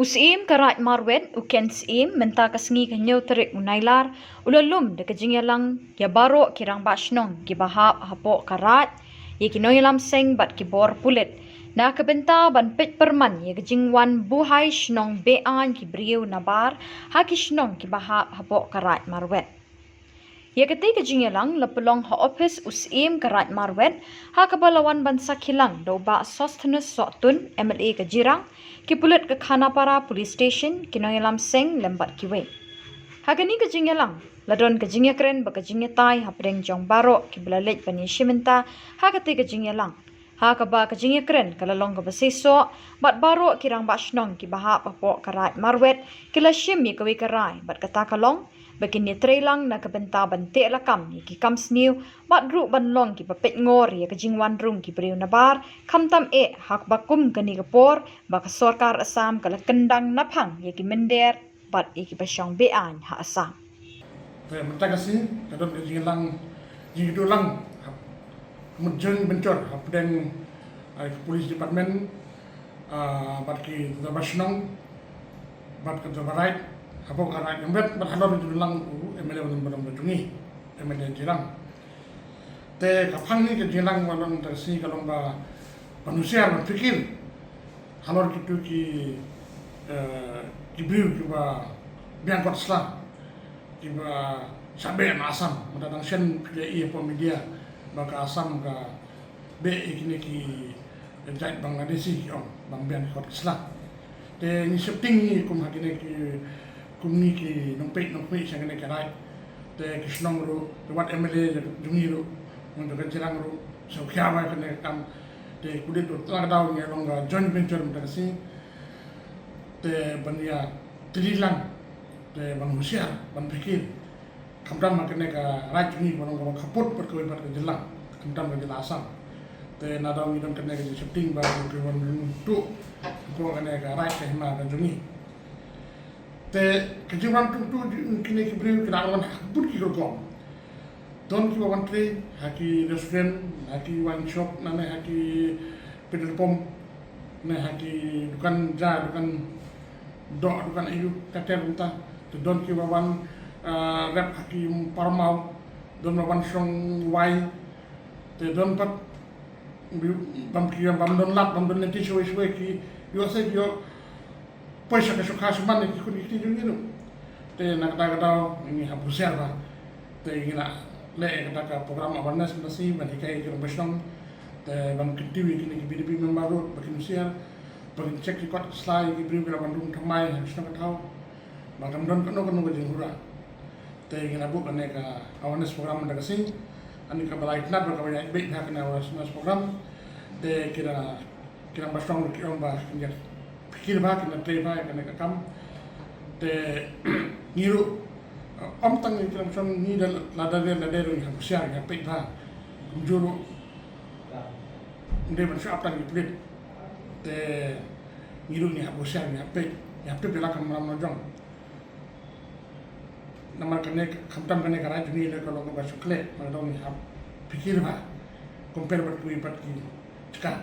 Syiem karat Marwet uken Syiem menta kasngi kanyo terik unailar ulalum de kejingyalang ya baro kirang ba Shnong kibahap hapo karat ye Nongialam seng bat Khubor pulit na kebenta ban pet perman ye Jingwan Buhai Shnong bean kibriu nabar haki Shnong kibahap hapo karat Marwet. Ia ketika Jingyalang lepelong ha office Syiem karat Marwet ha kebalawan bansa kilang doba sostenus sotun MLA kejirang kipulit ke Khanapara police station Nongialam seng lembat kiwe. Hagani ke Jingyalang ladon ke Jingyakren ba ke Jingyatai hapdeng jong baro kiblalet bani shimenta ha ketika Jingyalang ha kaba ke Jingyakren kalalong ke basiso bat baro kirang ba Shnong kibahap apo karat Marwet kila shim ye kawe karai bat kata kalong begini trelang na kebenta bante lakam ni ki kamsniu bat ru banlong ki papet ngor ya ke Jingwan rung ki briu nabar kamtam hak bakum kani Khubor ba ke sorkar Assam kala kendang naphang ya ki Mynder bat ki pasyong bean ha Assam. Terima kasih kadon ke Jinglang Jingdulang mujeng bencor hapdeng police department bat ki Shnong bat ke Barait hapo karat Marwet bat halor Jinglang MLA ban jungi MLA Jirang te kaphang ni ke Jinglang walon tersi kalong ba manusia berpikir halor kitu ki briu ki ba biangkot sla ki ba sabe na Assam madang sen PI po media baka Assam ka be ikini ki jait Bangladeshi ki bang biangkot sla te ni shifting ni kum hakine ki kumni ki nongpei sang ne karai te Shnong ro wat MLA jungi ro mun ka Jirang ro so kya ba kene kam te kulit to daw ni long joint venture mtasi te bania trilang te bang husia bang pikir kamdam makne ka raj ni bonong ko kaput per ko bar Khubor kamdam ka Assam te nadaw ni dam kene ka shifting ba ko bon tu ko kene ka raj ka hima ka jungi te kejiwan tu kini kibriu kinawan hakbut ki ko don ki wan tre haki restaurant haki wine shop nane haki petrol pump ne haki dukan dukan ayu kater unta te don ki wan rap haki parmau don wan song wai te don pat bam don lap bam don neti shwe ki yo se yo poisa ke khas man ki kuni ki jungi no te nak daw ini habuser ba te ina le ka program awareness nasi ban hikai ki Shnong te ban kitiwi kini ki BDB member bakin usia bakin check record slide ki briu ban dum thamai Shnong ka ba kam don kono ko jingura te ina bu ban ka awareness program da kasi ani ka balai nat ba ka be ha kana awareness program te kira Shnong ki ba pikir ba kena play ba kena kam te ngiru tang ni kira macam ni dan lada ni yang besar yang pek ba juru ndai macam apa ni play te ngiru ni besar yang pek bela kam ram jong nama kena kamtam kena karai ni le kalau ko basukle mana dong ni pikir ba compare bat ki cekak